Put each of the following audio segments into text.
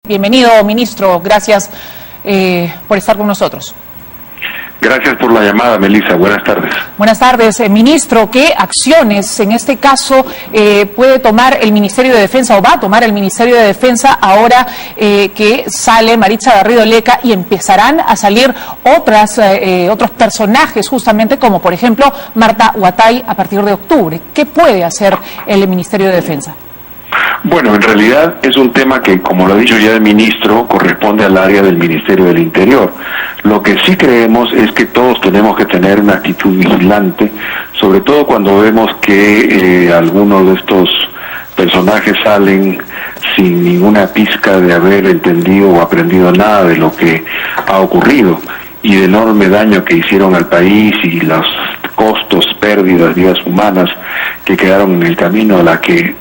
Bienvenido, ministro. Gracias por estar con nosotros. Gracias por la llamada, Melissa. Buenas tardes. Buenas tardes, ministro. ¿Qué acciones en este caso puede tomar el Ministerio de Defensa o va a tomar el Ministerio de Defensa ahora que sale Maritza Garrido Leca y empezarán a salir otros personajes justamente como por ejemplo Marta Huatay a partir de octubre? ¿Qué puede hacer el Ministerio de Defensa? Bueno, en realidad es un tema que, como lo ha dicho ya el ministro, corresponde al área del Ministerio del Interior. Lo que sí creemos es que todos tenemos que tener una actitud vigilante, sobre todo cuando vemos que algunos de estos personajes salen sin ninguna pizca de haber entendido o aprendido nada de lo que ha ocurrido y del enorme daño que hicieron al país y los costos, pérdidas, vidas humanas que quedaron en el camino a las que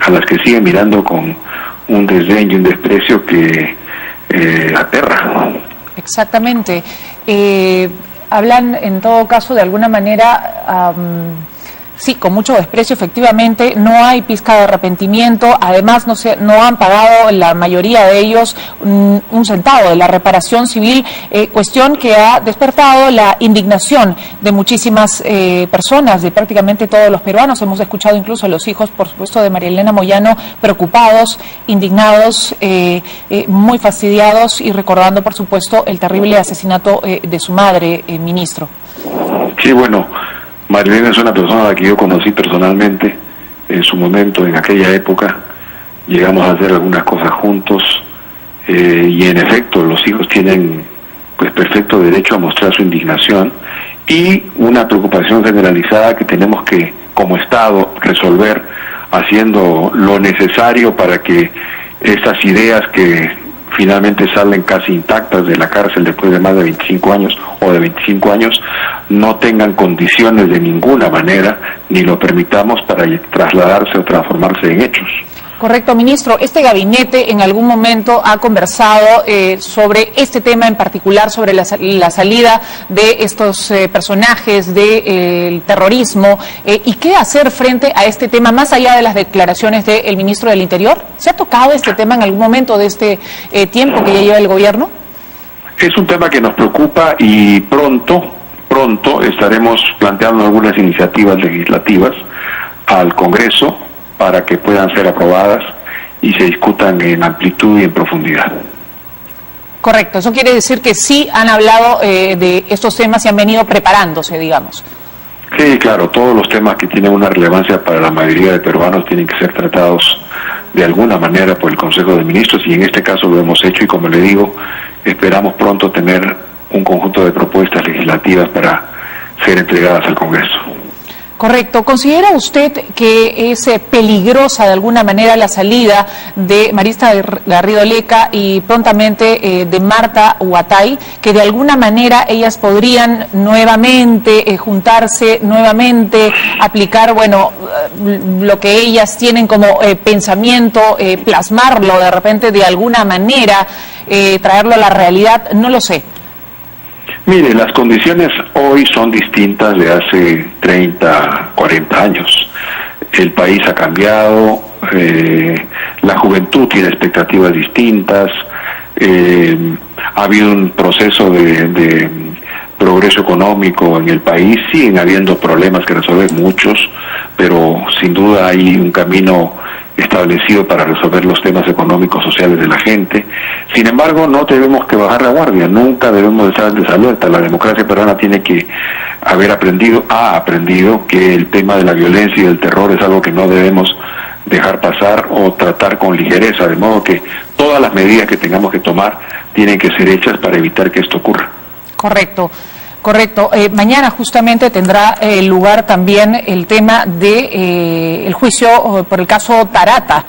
siguen mirando con un desdén y un desprecio que aterra. Exactamente. Hablan en todo caso de alguna manera, sí, con mucho desprecio, efectivamente, no hay pizca de arrepentimiento, además no han pagado la mayoría de ellos un centavo de la reparación civil, cuestión que ha despertado la indignación de muchísimas personas, de prácticamente todos los peruanos. Hemos escuchado incluso a los hijos, por supuesto, de María Elena Moyano, preocupados, indignados, muy fastidiados y recordando, por supuesto, el terrible asesinato de su madre, ministro. Sí, bueno, Marilena es una persona a la que yo conocí personalmente en su momento, en aquella época. Llegamos a hacer algunas cosas juntos y en efecto los hijos tienen pues perfecto derecho a mostrar su indignación y una preocupación generalizada que tenemos que como Estado resolver haciendo lo necesario para que estas ideas que finalmente salen casi intactas de la cárcel después de más de 25 años o de 25 años, no tengan condiciones de ninguna manera, ni lo permitamos para trasladarse o transformarse en hechos. Correcto, ministro. Este gabinete en algún momento ha conversado sobre este tema en particular, sobre la salida de estos personajes del terrorismo y qué hacer frente a este tema, más allá de las declaraciones del ministro del Interior. ¿Se ha tocado este tema en algún momento de este tiempo que ya lleva el gobierno? Es un tema que nos preocupa y pronto estaremos planteando algunas iniciativas legislativas al Congreso para que puedan ser aprobadas y se discutan en amplitud y en profundidad. Correcto, eso quiere decir que sí han hablado de estos temas y han venido preparándose, digamos. Sí, claro, todos los temas que tienen una relevancia para la mayoría de peruanos tienen que ser tratados de alguna manera por el Consejo de Ministros y en este caso lo hemos hecho y como le digo, esperamos pronto tener un conjunto de propuestas legislativas para ser entregadas al Congreso. Correcto. ¿Considera usted que es peligrosa de alguna manera la salida de Maritza Garrido Leca y prontamente de Marta Huatay, que de alguna manera ellas podrían nuevamente juntarse, nuevamente aplicar, bueno, lo que ellas tienen como pensamiento, plasmarlo de repente de alguna manera, traerlo a la realidad? No lo sé. Mire, las condiciones hoy son distintas de hace 30, 40 años. El país ha cambiado, la juventud tiene expectativas distintas, ha habido un proceso de progreso económico en el país, siguen habiendo problemas que resolver muchos, pero sin duda hay un camino establecido para resolver los temas económicos, sociales de la gente. Sin embargo, no tenemos que bajar la guardia, nunca debemos estar desalerta. La democracia peruana tiene que ha aprendido que el tema de la violencia y del terror es algo que no debemos dejar pasar o tratar con ligereza, de modo que todas las medidas que tengamos que tomar tienen que ser hechas para evitar que esto ocurra. Correcto. Correcto. Mañana justamente tendrá lugar también el tema de el juicio por el caso Tarata.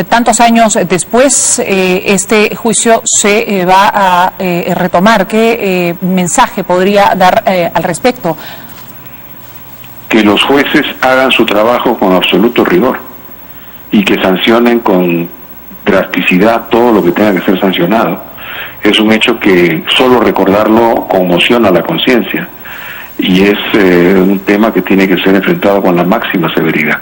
Tantos años después, este juicio se va a retomar. ¿Qué mensaje podría dar al respecto? Que los jueces hagan su trabajo con absoluto rigor y que sancionen con drasticidad todo lo que tenga que ser sancionado. Es un hecho que solo recordarlo conmociona la conciencia y es un tema que tiene que ser enfrentado con la máxima severidad.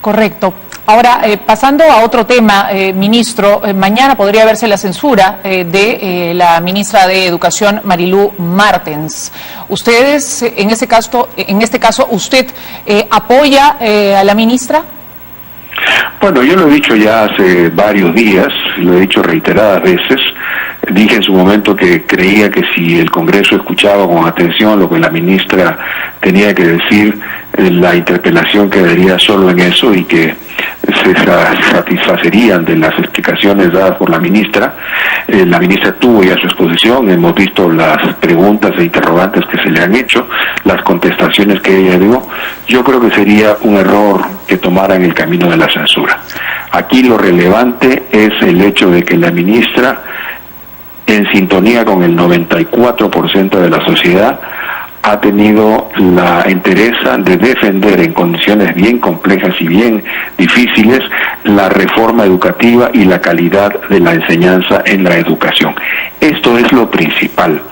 Correcto. Ahora, pasando a otro tema, ministro, mañana podría verse la censura de la ministra de Educación, Marilú Martens. Ustedes, en este caso, ¿usted apoya a la ministra? Bueno, yo lo he dicho ya hace varios días, lo he dicho reiteradas veces. Dije en su momento que creía que si el Congreso escuchaba con atención lo que la ministra tenía que decir, la interpelación quedaría solo en eso y que se satisfacerían de las explicaciones dadas por la ministra. La ministra tuvo ya su exposición, hemos visto las preguntas e interrogantes que se le han hecho, las contestaciones que ella dio. Yo creo que sería un error que tomaran el camino de la censura. Aquí lo relevante es el hecho de que la ministra, en sintonía con el 94% de la sociedad, ha tenido la entereza de defender en condiciones bien complejas y bien difíciles la reforma educativa y la calidad de la enseñanza en la educación. Esto es lo principal.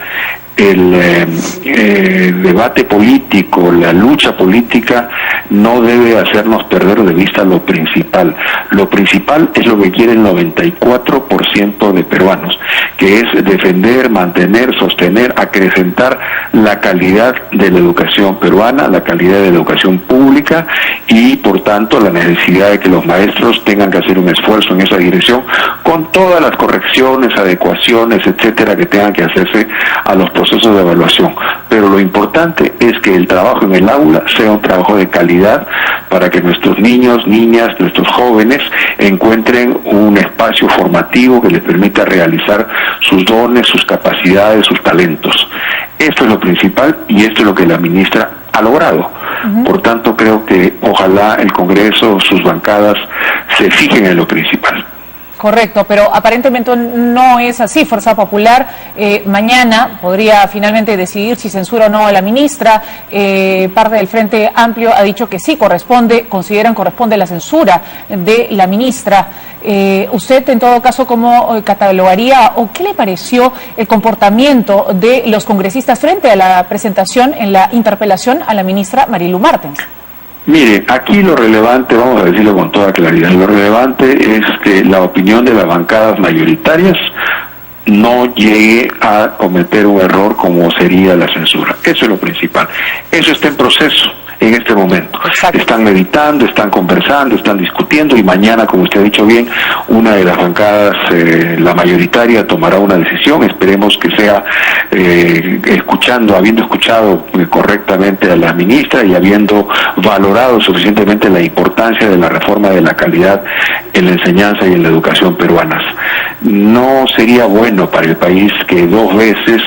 El debate político, la lucha política no debe hacernos perder de vista lo principal. Lo principal es lo que quiere el 94% de peruanos, que es defender, mantener, sostener, acrecentar la calidad de la educación peruana, la calidad de la educación pública y, por tanto, la necesidad de que los maestros tengan que hacer un esfuerzo en esa dirección con todas las correcciones, adecuaciones, etcétera, que tengan que hacerse a los procesos de evaluación. Pero lo importante es que el trabajo en el aula sea un trabajo de calidad para que nuestros niños, niñas, nuestros jóvenes encuentren un espacio formativo que les permita realizar sus dones, sus capacidades, sus talentos. Esto es lo principal y esto es lo que la ministra ha logrado. Por tanto, creo que ojalá el Congreso, sus bancadas, se fijen en lo principal. Correcto, pero aparentemente no es así. Fuerza Popular mañana podría finalmente decidir si censura o no a la ministra. Parte del Frente Amplio ha dicho que sí corresponde la censura de la ministra. ¿Usted, en todo caso, cómo catalogaría o qué le pareció el comportamiento de los congresistas frente a la presentación en la interpelación a la ministra Marilú Martens? Mire, aquí lo relevante, vamos a decirlo con toda claridad, lo relevante es que la opinión de las bancadas mayoritarias no llegue a cometer un error como sería la censura. Eso es lo principal. Eso está en proceso en este momento. Exacto. Están meditando, están conversando, están discutiendo y mañana, como usted ha dicho bien, una de las bancadas, la mayoritaria, tomará una decisión. Esperemos que sea habiendo escuchado correctamente a la ministra y habiendo valorado suficientemente la importancia de la reforma de la calidad en la enseñanza y en la educación peruanas. No sería bueno para el país que 2 veces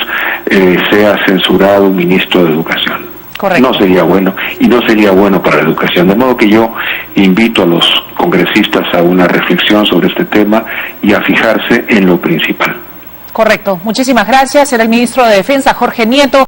sea censurado un ministro de Educación. Correcto. No sería bueno y no sería bueno para la educación. De modo que yo invito a los congresistas a una reflexión sobre este tema y a fijarse en lo principal. Correcto. Muchísimas gracias. Era el ministro de Defensa, Jorge Nieto.